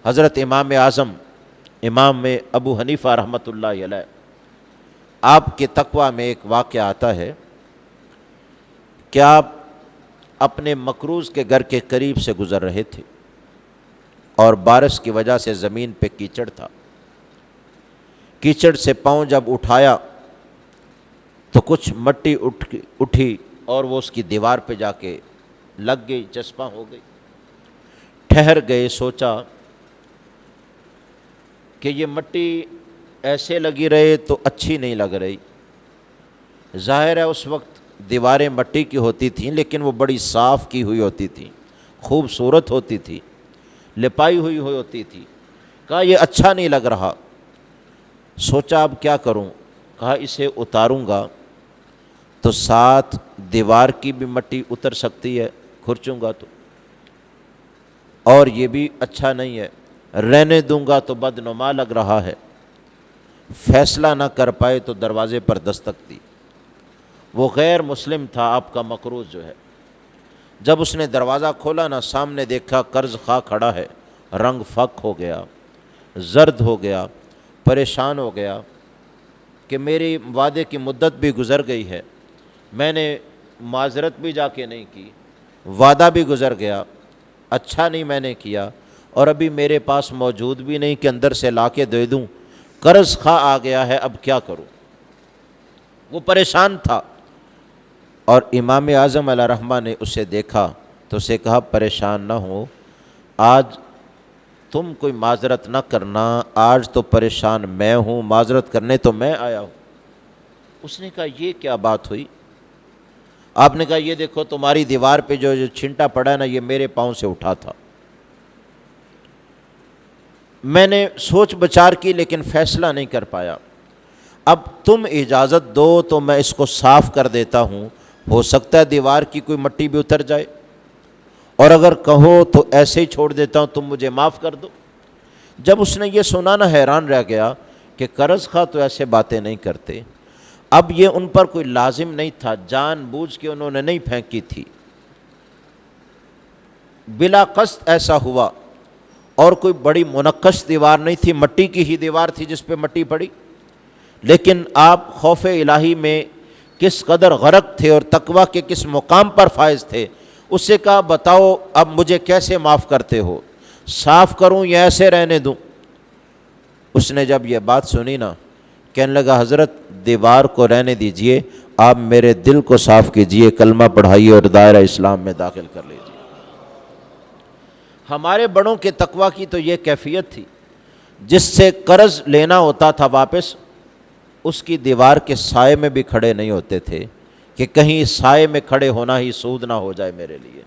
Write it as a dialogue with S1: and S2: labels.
S1: حضرت امام اعظم امام ابو حنیفہ رحمۃ اللہ علیہ، آپ کے تقویٰ میں ایک واقعہ آتا ہے کہ آپ اپنے مقروض کے گھر کے قریب سے گزر رہے تھے اور بارش کی وجہ سے زمین پہ کیچڑ تھا۔ کیچڑ سے پاؤں جب اٹھایا تو کچھ مٹی اٹھی اور وہ اس کی دیوار پہ جا کے لگ گئی، چسپاں ہو گئی۔ ٹھہر گئے، سوچا کہ یہ مٹی ایسے لگی رہے تو اچھی نہیں لگ رہی۔ ظاہر ہے اس وقت دیواریں مٹی کی ہوتی تھیں، لیکن وہ بڑی صاف کی ہوئی ہوتی تھیں، خوبصورت ہوتی تھی، لپائی ہوئی ہوتی تھی۔ کہا یہ اچھا نہیں لگ رہا۔ سوچا اب کیا کروں؟ کہا اسے اتاروں گا تو ساتھ دیوار کی بھی مٹی اتر سکتی ہے، کھرچوں گا تو، اور یہ بھی اچھا نہیں ہے، رہنے دوں گا تو بدنما لگ رہا ہے۔ فیصلہ نہ کر پائے تو دروازے پر دستک دی۔ وہ غیر مسلم تھا، آپ کا مقروض جو ہے۔ جب اس نے دروازہ کھولا نا، سامنے دیکھا قرض خواہ کھڑا ہے، رنگ فک ہو گیا، زرد ہو گیا، پریشان ہو گیا کہ میری وعدے کی مدت بھی گزر گئی ہے، میں نے معذرت بھی جا کے نہیں کی، وعدہ بھی گزر گیا، اچھا نہیں میں نے کیا، اور ابھی میرے پاس موجود بھی نہیں کہ اندر سے لا کے دے دوں، قرض خواہ آ گیا ہے، اب کیا کروں؟ وہ پریشان تھا۔ اور امام اعظم علیہ رحمہ نے اسے دیکھا تو اسے کہا پریشان نہ ہو، آج تم کوئی معذرت نہ کرنا، آج تو پریشان میں ہوں، معذرت کرنے تو میں آیا ہوں۔ اس نے کہا یہ کیا بات ہوئی؟ آپ نے کہا یہ دیکھو تمہاری دیوار پہ جو چھنٹا پڑا ہے نا، یہ میرے پاؤں سے اٹھا تھا، میں نے سوچ بچار کی لیکن فیصلہ نہیں کر پایا، اب تم اجازت دو تو میں اس کو صاف کر دیتا ہوں، ہو سکتا ہے دیوار کی کوئی مٹی بھی اتر جائے، اور اگر کہو تو ایسے ہی چھوڑ دیتا ہوں، تم مجھے معاف کر دو۔ جب اس نے یہ سنا نا، حیران رہ گیا کہ قرض خواہ تو ایسے باتیں نہیں کرتے۔ اب یہ ان پر کوئی لازم نہیں تھا، جان بوجھ کے انہوں نے نہیں پھینکی تھی، بلا قصد ایسا ہوا، اور کوئی بڑی منقش دیوار نہیں تھی، مٹی کی ہی دیوار تھی جس پہ مٹی پڑی، لیکن آپ خوف الہی میں کس قدر غرق تھے اور تقویٰ کے کس مقام پر فائز تھے۔ اس سے کہا بتاؤ اب مجھے کیسے معاف کرتے ہو، صاف کروں یا ایسے رہنے دوں؟ اس نے جب یہ بات سنی نا، کہنے لگا حضرت دیوار کو رہنے دیجئے، آپ میرے دل کو صاف کیجئے، کلمہ پڑھائیے اور دائرہ اسلام میں داخل کر لیجئے۔ ہمارے بڑوں کے تقویٰ کی تو یہ کیفیت تھی، جس سے قرض لینا ہوتا تھا واپس، اس کی دیوار کے سائے میں بھی کھڑے نہیں ہوتے تھے کہ کہیں سائے میں کھڑے ہونا ہی سود نہ ہو جائے میرے لیے۔